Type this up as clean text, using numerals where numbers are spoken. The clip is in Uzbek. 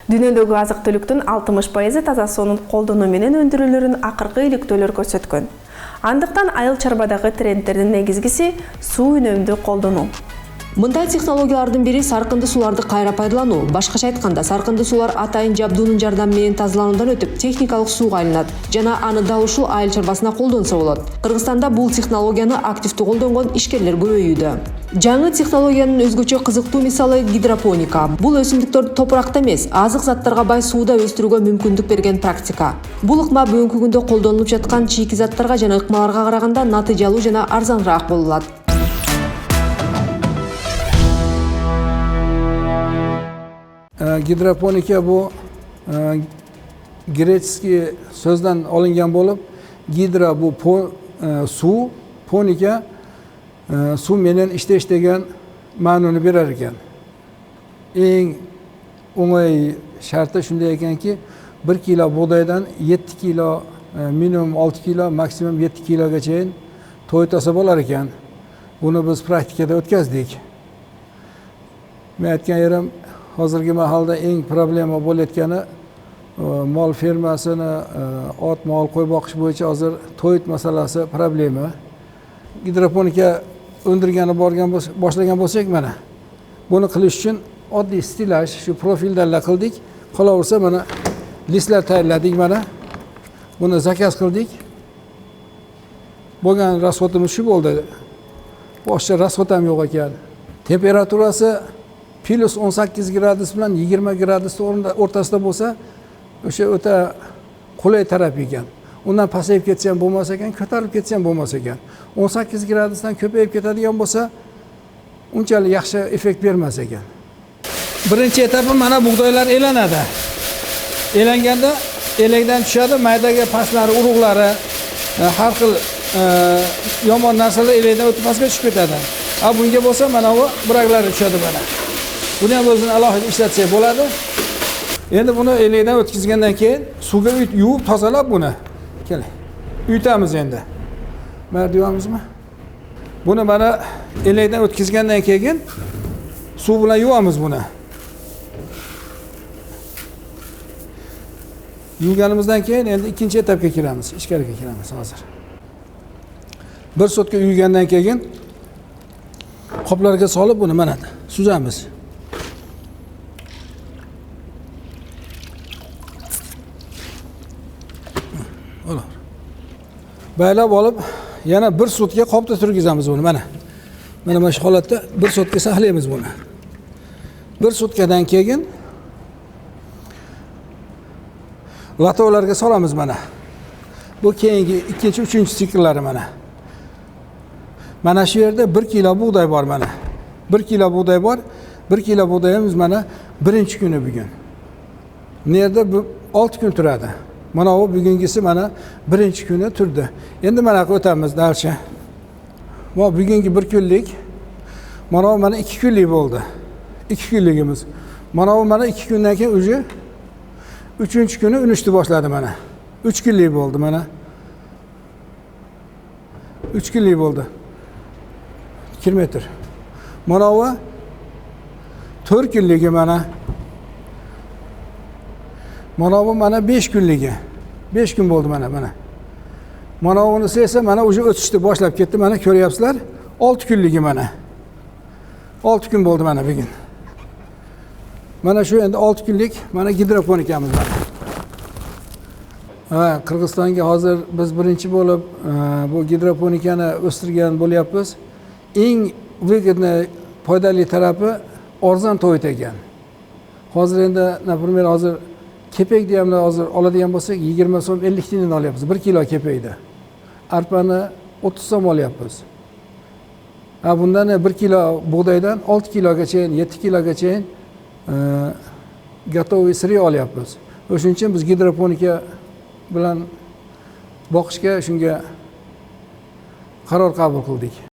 Dünödөгү азык-түлүктүн 60% таза суунун колдонуу менен өндүрүлөрүн акыркы иликтөөлөр көрсөткөн. Андыктан айыл чарбадагы трендтердин негизгиси суу үнөмдүү колдонуу. Мындай технологиялардын бири саркынды суларды кайра пайдалануу. Башкача айтканда, саркынды сулар атайын жабдуунун жардамы менен тазалануудан өтүп, техникалык сууга айланат жана аны дал ушул айыл чарбасына колдонсо болот. Кыргызстанда бул технологияны активдүү колдонгон ишкерлер көбөйүүдө. Жаңы технологиянын өзгөчө кызыктуу мисалы гидропоника. Бул өсүмдүктөрдү топуракта эмес, азык заттарга бай сууда өстүрүүгө мүмкүндүк берген практика. Бул ыкма бүгүнкү күндө колдонулуп жаткан чийки заттарга жана ыкмаларга караганда натыйжалуу жана арзаныраак боло алат. Gidroponika bu grechskiy so'zdan olingan bo'lib, gidro bu suv, ponika suv bilan ishlash degan ma'noni berar ekan. Eng o'ng'ay sharti shunday ekanki, 1 kilo bug'doydan 7 kilo, minimum 6 kilo, maksimum 7 kilogacha to'ytasa bo'lar ekan. Buni biz praktikada o'tkazdik. Men aytgan yerim, hozirgi mahalda eng problema bo'layotgani mol fermasini, ot, mol, qo'y boqish bo'yicha hozir to'yt masalasi problema. Gidroponika o'ndirgani boshlagan bo'lsak, mana buni qilish uchun oddiy stilaj, shu profillarla qildik. Qolaversa mana listlar tayyorladik, mana buni zakaz qildik. Bo'lgan rasxotimiz shu bo'ldi. Boshqa rasxot ham yo'q ekan. Temperaturasi plus 18 gradus bilan 20 gradus o'rtasida bo'lsa, o'sha o'ta qulay taraf ekan. Undan pasayib ketsa ham bo'lmas ekan, ko'tarilib ketsa ham bo'lmas ekan. 18 gradusdan ko'payib ketadigan bo'lsa, unchalik yaxshi effekt bermas ekan. Birinchi etapi mana bug'doylar elanadi. Elanganda elakdan tushadi, maydaga pastlari, urug'lari, har xil yomon narsalar elakdan o'tmasga tushib ketadi. Bunga bo'lsa mana bu buraklari tushadi mana. Buni ham o'zini alohida ishlatsak bo'ladi. Endi buni elakdan o'tkazgandan keyin suvga yuvib tozalab buni. Keling. Uyutamiz endi. Mana deyamizmi? Buni mana elakdan o'tkazgandan keyin suv bilan yuvamiz buni. Yuvganimizdan keyin endi ikkinchi etapga kiramiz, ichkariga kiramiz hozir. Bir sotka yuvgandan keyin qoplarga solib buni mana suzamiz. Baylab olib, yana bir sutka qopda turgizamiz buni mana. Mana shu holatda bir sutka saqlaymiz buni. Bir sutkadan keyin latovlarga solamiz mana. Bu keyingi ikkinchi, uchinchi sikllari mana. Mana shu yerda 1 kilo bug'doy bor mana. 1 kilo bug'doy bor. 1 kilo bug'doyimiz mana birinchi kuni bugun. Bu yerda 6 kun turadi. Mana bu bugungisi mana birinchi kuni turdi. Endi mana o'tamiz dalcha. Bu bugungi 1 kunlik. Mana bu mana 2 kunlik bo'ldi. 2 kunligimiz. Mana bu mana 2 kundan keyin uji 3-kuni unishni boshladi mana. 3 kunlik bo'ldi mana. 3 kunlik bo'ldi. Kilometr. Mana bu 4 kunligi mana. Mana bu mana 5 kunligi. 5 kun bo'ldi mana. Mana bunisi esa mana o'sha o'tishni boshlab ketdi. Mana ko'ryapsizlar. 6 kunligi mana. 6 kun bo'ldi mana bugun. Mana shu endi 6 kunlik mana gidroponikamiz bor. Qirg'izistonga hozir biz birinchi bo'lib bu gidroponikani o'stirgan bo'lyapmiz. Eng выгодный, foydali tarafi arzon to'yt ekan. Hozir endi, например, hozir kepakni ham hozir oladigan bo'lsak 20 so'm 50 tiyindan olyapmiz 1 kilo kepakni. Arpani 30 so'm olyapmiz. Bundan 1 kilo bug'doydan 6 kilogacha, 7 kilogacha gotovoy sirey olyapmiz. O'shuning uchun biz gidroponika bilan boqishga shunga qaror qabul qildik.